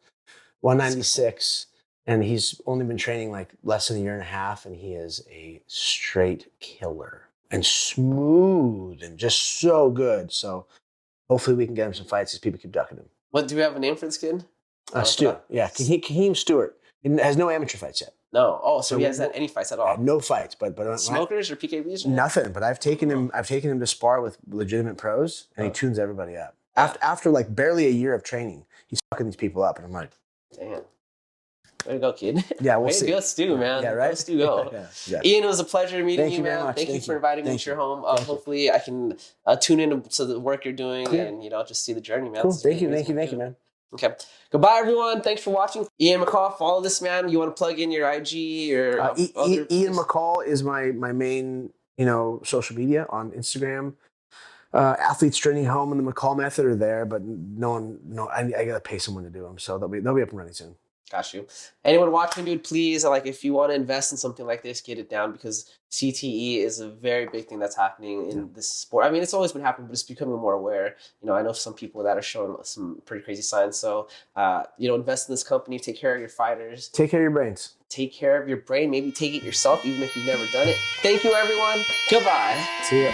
196. And he's only been training like less than a year and a half, and he is a straight killer and smooth and just so good. So hopefully we can get him some fights as people keep ducking him. What, do we have a name for this kid? Stu. Yeah, Kaheem Stewart. He has no amateur fights yet. No. Oh, so he hasn't any fights at all. No fights, but Smokers or PKBs? Or nothing. But I've taken him to spar with legitimate pros, and he tunes everybody up. After like barely a year of training, he's fucking these people up, and I'm like, damn. Way to go, kid. Yeah, we'll see. Go Stu, man. Yeah, right. Go Stu, go. Yeah. Ian, it was a pleasure meeting Thank you very man. much. Thank you for inviting me to your home. Thank you. Hopefully, I can tune in to the work you're doing and just see the journey, man. Cool. Thank you, man. Okay. Goodbye, everyone. Thanks for watching. Ian McCall, follow this man. You want to plug in your IG or Ian McCall is my main social media on Instagram. Athletes Training Home and the McCall Method are there, but I gotta pay someone to do them, so they'll be up and running soon. Got you. Anyone watching, dude, please, if you want to invest in something like this, get it down, because CTE is a very big thing that's happening in this sport. I mean, it's always been happening, but it's becoming more aware. I know some people that are showing some pretty crazy signs. So, invest in this company, take care of your fighters. Take care of your brains. Take care of your brain. Maybe take it yourself, even if you've never done it. Thank you, everyone. Goodbye. See ya.